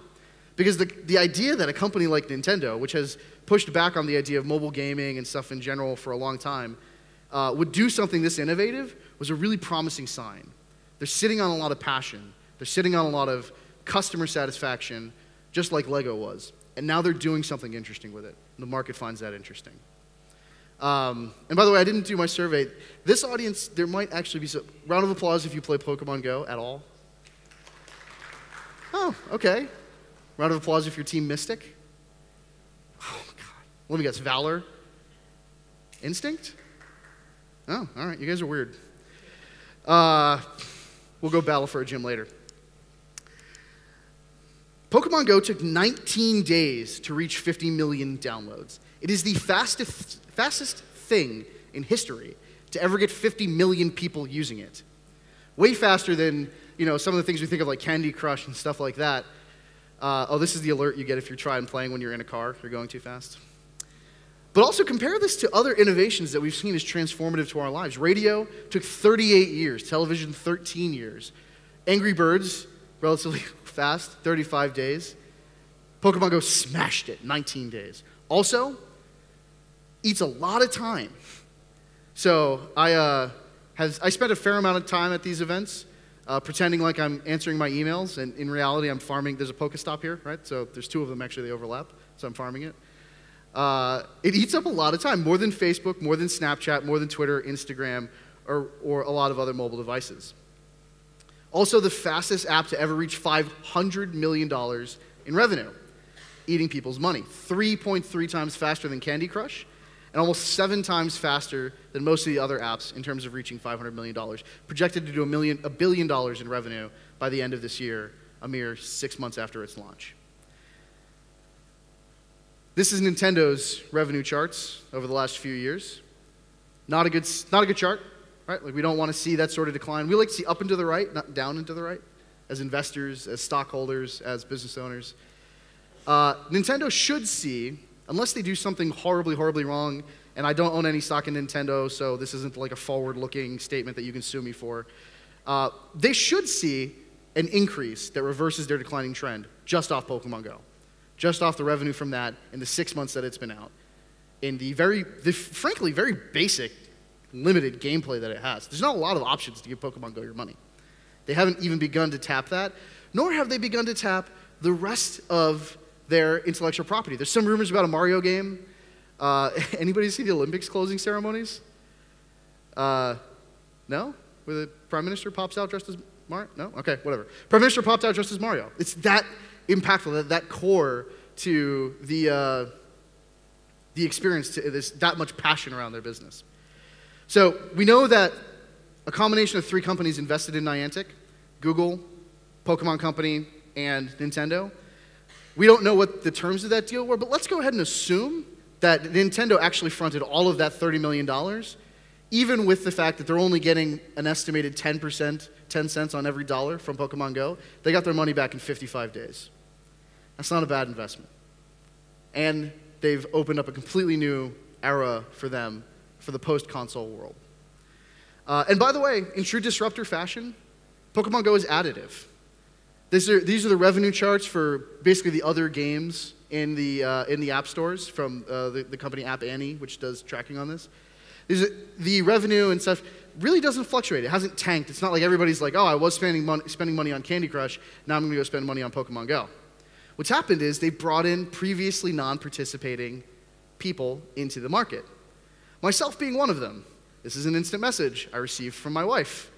Because the idea that a company like Nintendo, which has pushed back on the idea of mobile gaming and stuff in general for a long time, would do something this innovative was a really promising sign. They're sitting on a lot of passion. They're sitting on a lot of customer satisfaction, just like Lego was. And now they're doing something interesting with it. And the market finds that interesting. And by the way, I didn't do my survey. This audience, there might actually be some round of applause if you play Pokemon Go at all. Oh, okay. Round of applause if you're Team Mystic. Oh, my God. Let me guess. Valor? Instinct? Oh, all right. You guys are weird. We'll go battle for a gym later. Pokemon Go took 19 days to reach 50 million downloads. It is the fastest thing in history to ever get 50 million people using it. Way faster than, you know, some of the things we think of like Candy Crush and stuff like that. Oh, this is the alert you get if you're trying playing when you're in a car, you're going too fast. But also compare this to other innovations that we've seen as transformative to our lives. Radio took 38 years, television 13 years. Angry Birds, relatively fast, 35 days. Pokemon Go smashed it, 19 days. Also, eats a lot of time. So I spent a fair amount of time at these events. pretending like I'm answering my emails, and in reality, I'm farming. There's a Pokestop here, right? So there's two of them, actually, they overlap, so I'm farming it. It eats up a lot of time, more than Facebook, more than Snapchat, more than Twitter, Instagram, or a lot of other mobile devices. Also, the fastest app to ever reach $500 million in revenue, eating people's money. 3.3 times faster than Candy Crush, and almost 7 times faster than most of the other apps in terms of reaching $500 million. Projected to do $1 billion in revenue by the end of this year, a mere 6 months after its launch. This is Nintendo's revenue charts over the last few years. Not a good chart, right? Like, we don't want to see that sort of decline. We like to see up and to the right, not down and to the right, as investors, as stockholders, as business owners. Nintendo should see, unless they do something horribly, horribly wrong, and I don't own any stock in Nintendo, so this isn't like a forward-looking statement that you can sue me for, they should see an increase that reverses their declining trend just off Pokemon Go. Just off the revenue from that in the 6 months that it's been out. In the frankly, very basic, limited gameplay that it has. There's not a lot of options to give Pokemon Go your money. They haven't even begun to tap that, nor have they begun to tap the rest of their intellectual property. There's some rumors about a Mario game. Anybody see the Olympics closing ceremonies? No? Where the Prime Minister pops out dressed as Mario? No? Okay, whatever. Prime Minister popped out dressed as Mario. It's that impactful, that core to the experience, to this, that much passion around their business. So we know that a combination of 3 companies invested in Niantic: Google, Pokemon Company, and Nintendo. We don't know what the terms of that deal were, but let's go ahead and assume that Nintendo actually fronted all of that $30 million, even with the fact that they're only getting an estimated 10%, 10 cents on every dollar from Pokemon Go. They got their money back in 55 days. That's not a bad investment. And they've opened up a completely new era for them, for the post-console world. And by the way, in true disruptor fashion, Pokemon Go is additive. These are the revenue charts for basically the other games in the app stores from the company App Annie, which does tracking on this. The revenue and stuff really doesn't fluctuate. It hasn't tanked. It's not like everybody's like, oh, I was spending money on Candy Crush, now I'm going to go spend money on Pokemon Go. What's happened is they brought in previously non-participating people into the market. Myself being one of them. This is an instant message I received from my wife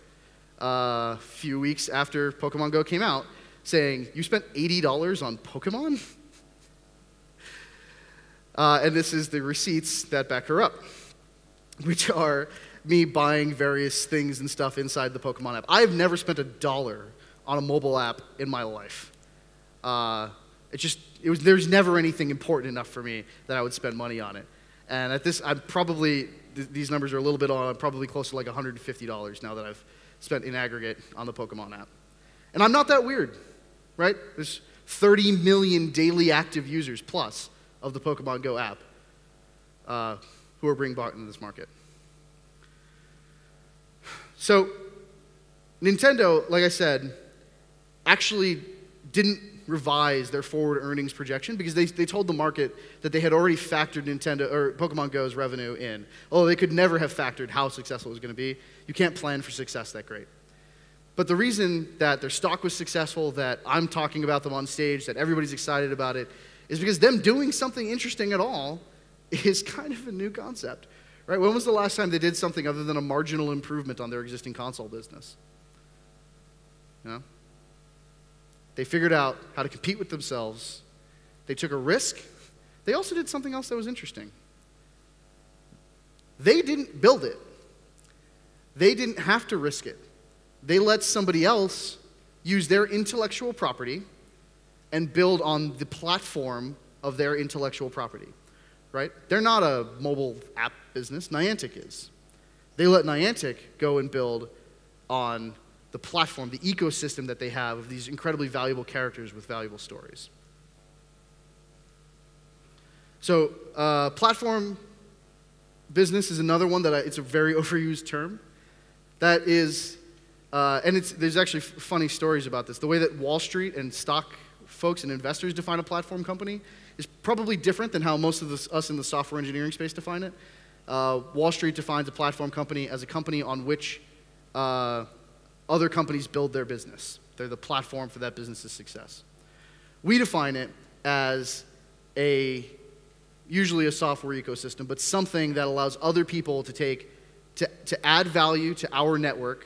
a few weeks after Pokemon Go came out, saying, you spent $80 on Pokemon? And this is the receipts that back her up, which are me buying various things and stuff inside the Pokemon app. I have never spent $1 on a mobile app in my life. There's never anything important enough for me that I would spend money on it. And at this, these numbers are a little bit on, I'm probably close to like $150 now that I've spent in aggregate on the Pokemon app. And I'm not that weird, right? There's 30 million daily active users plus of the Pokemon Go app who are being bought into this market. So Nintendo, like I said, actually didn't revise their forward earnings projection because they told the market that they had already factored Pokemon Go's revenue in. Although they could never have factored how successful it was going to be. You can't plan for success that great. But the reason that their stock was successful, that I'm talking about them on stage, that everybody's excited about it, is because them doing something interesting at all is kind of a new concept. Right? When was the last time they did something other than a marginal improvement on their existing console business? You know? They figured out how to compete with themselves. They took a risk. They also did something else that was interesting. They didn't build it. They didn't have to risk it. They let somebody else use their intellectual property and build on the platform of their intellectual property, right? They're not a mobile app business. Niantic is. They let Niantic go and build on the platform, the ecosystem that they have of these incredibly valuable characters with valuable stories. So platform business is another one that it's a very overused term. That is, and there's actually funny stories about this. The way that Wall Street and stock folks and investors define a platform company is probably different than how most of us in the software engineering space define it. Wall Street defines a platform company as a company on which other companies build their business. They're the platform for that business's success. We define it as usually a software ecosystem, but something that allows other people to add value to our network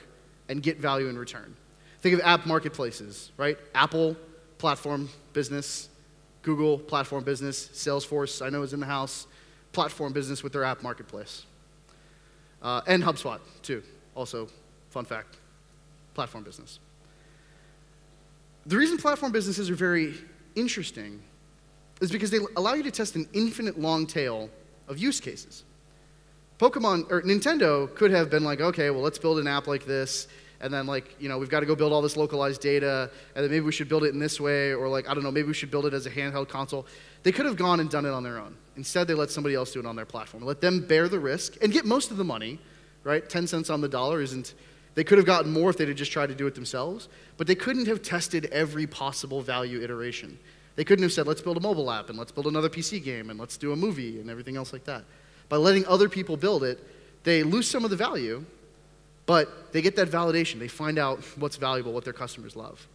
and get value in return. Think of app marketplaces, right? Apple, platform business. Google, platform business. Salesforce, I know, is in the house. Platform business with their app marketplace. And HubSpot, too. Also, fun fact, platform business. The reason platform businesses are very interesting is because they allow you to test an infinite long tail of use cases. Nintendo could have been like, okay, well, let's build an app like this, and then we've got to go build all this localized data, and then maybe we should build it in this way, or I don't know, maybe we should build it as a handheld console. They could have gone and done it on their own. Instead, they let somebody else do it on their platform. Let them bear the risk and get most of the money, right? 10 cents on the dollar isn't, they could have gotten more if they'd have just tried to do it themselves, but they couldn't have tested every possible value iteration. They couldn't have said, let's build a mobile app, and let's build another PC game, and let's do a movie, and everything else like that. By letting other people build it, they lose some of the value, but they get that validation. They find out what's valuable, what their customers love.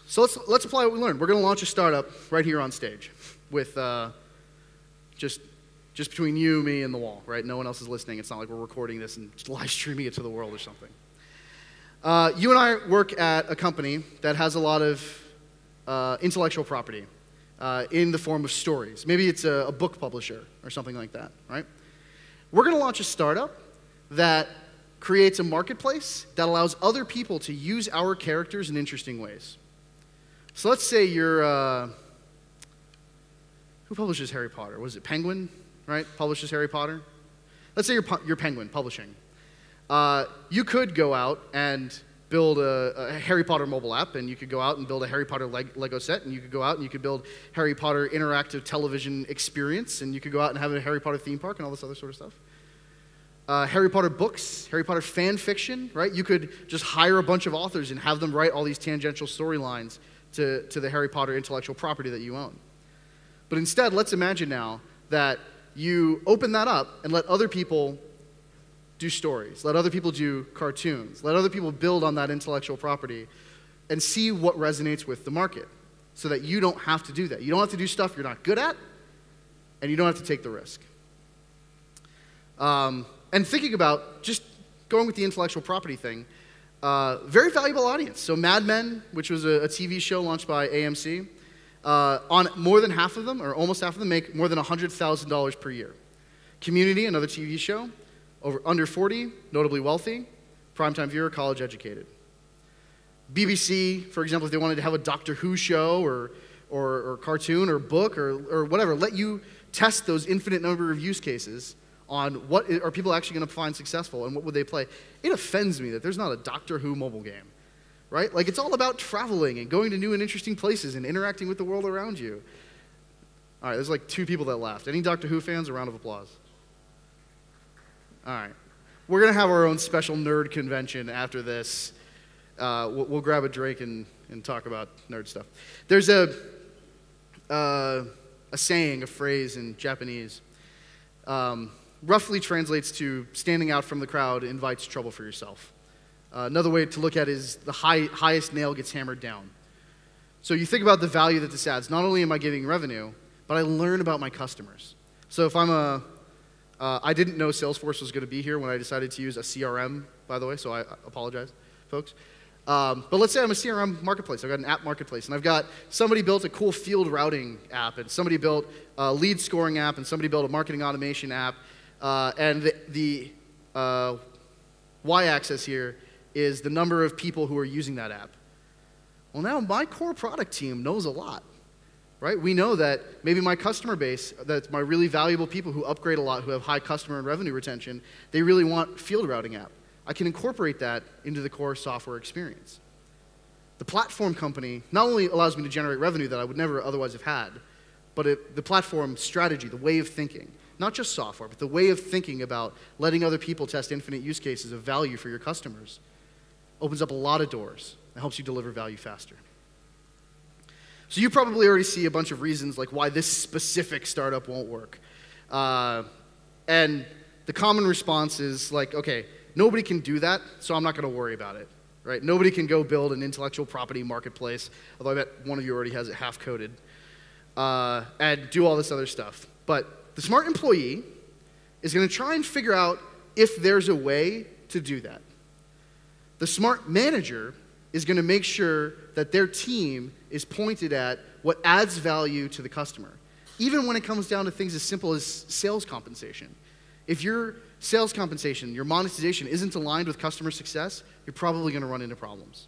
So let's apply what we learned. We're going to launch a startup right here on stage with just between you, me, and the wall, right? No one else is listening. It's not like we're recording this and just live streaming it to the world or something. You and I work at a company that has a lot of intellectual property in the form of stories. Maybe it's a book publisher or something like that, right? We're going to launch a startup that creates a marketplace that allows other people to use our characters in interesting ways. So let's say you're, who publishes Harry Potter? Was it Penguin, right? Publishes Harry Potter? Let's say you're Penguin Publishing. You could go out and build a Harry Potter mobile app, and you could go out and build a Harry Potter Lego set, and you could go out and you could build Harry Potter interactive television experience, and you could go out and have a Harry Potter theme park and all this other sort of stuff. Harry Potter books, Harry Potter fan fiction, right? You could just hire a bunch of authors and have them write all these tangential storylines to the Harry Potter intellectual property that you own. But instead, let's imagine now that you open that up and let other people do stories, let other people do cartoons, let other people build on that intellectual property and see what resonates with the market so that you don't have to do that. You don't have to do stuff you're not good at, and you don't have to take the risk. And thinking about just going with the intellectual property thing, very valuable audience. So Mad Men, which was a TV show launched by AMC, on more than half of them, or almost half of them, make more than $100,000 per year. Community, another TV show, under 40, notably wealthy, primetime viewer, college educated. BBC, for example, if they wanted to have a Doctor Who show or cartoon or book or whatever, let you test those infinite number of use cases on what are people actually going to find successful and what would they play. It offends me that there's not a Doctor Who mobile game, right? Like, it's all about traveling and going to new and interesting places and interacting with the world around you. All right, there's like 2 people that laughed. Any Doctor Who fans? A round of applause. All right. We're going to have our own special nerd convention after this. We'll grab a drink and talk about nerd stuff. There's a saying, a phrase in Japanese, roughly translates to standing out from the crowd invites trouble for yourself. Another way to look at it is the highest nail gets hammered down. So you think about the value that this adds. Not only am I giving revenue, but I learn about my customers. So if I'm I didn't know Salesforce was going to be here when I decided to use a CRM, by the way, so I apologize, folks. But let's say I'm a CRM marketplace. I've got an app marketplace, and I've got somebody built a cool field routing app, and somebody built a lead scoring app, and somebody built a marketing automation app. And the y-axis here is the number of people who are using that app. Well, now my core product team knows a lot. Right? We know that maybe my customer base, that's my really valuable people who upgrade a lot, who have high customer and revenue retention, they really want field routing app. I can incorporate that into the core software experience. The platform company not only allows me to generate revenue that I would never otherwise have had, but the platform strategy, the way of thinking, not just software, but the way of thinking about letting other people test infinite use cases of value for your customers, opens up a lot of doors and helps you deliver value faster. So you probably already see a bunch of reasons like why this specific startup won't work. And the common response is like, okay, Nobody can do that, so I'm not going to worry about it, right? Nobody can go build an intellectual property marketplace, although I bet one of you already has it half-coded, and do all this other stuff. But the smart employee is going to try and figure out if there's a way to do that. The smart manager is going to make sure that their team is pointed at what adds value to the customer, even when it comes down to things as simple as sales compensation. If your sales compensation, your monetization isn't aligned with customer success, you're probably going to run into problems.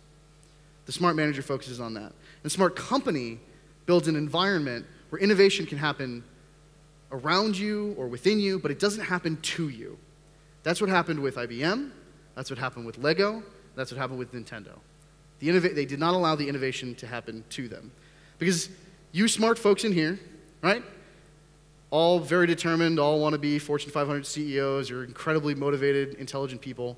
The smart manager focuses on that. The smart company builds an environment where innovation can happen around you or within you, but it doesn't happen to you. That's what happened with IBM. That's what happened with Lego. That's what happened with Nintendo. They did not allow the innovation to happen to them. Because you smart folks in here, right? All very determined, all want to be Fortune 500 CEOs, you're incredibly motivated, intelligent people.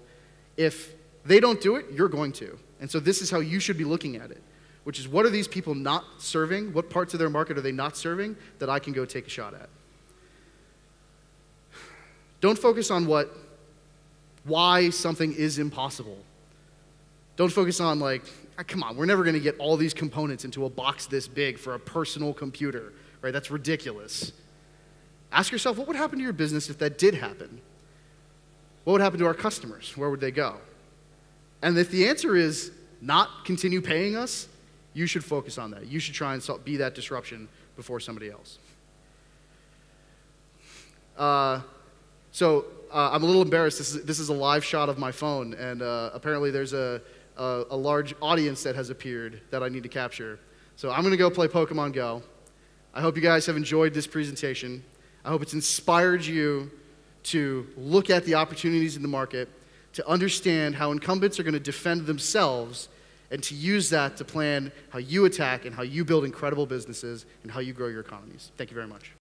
If they don't do it, you're going to. And so this is how you should be looking at it, which is what are these people not serving? What parts of their market are they not serving that I can go take a shot at? Don't focus on why something is impossible. Don't focus on like, come on, we're never going to get all these components into a box this big for a personal computer, right? That's ridiculous. Ask yourself, what would happen to your business if that did happen? What would happen to our customers? Where would they go? And if the answer is not continue paying us, you should focus on that. You should try and be that disruption before somebody else. I'm a little embarrassed. This is a live shot of my phone, and apparently there's a large audience that has appeared that I need to capture. So I'm going to go play Pokemon Go. I hope you guys have enjoyed this presentation. I hope it's inspired you to look at the opportunities in the market, to understand how incumbents are going to defend themselves, and to use that to plan how you attack and how you build incredible businesses and how you grow your economies. Thank you very much.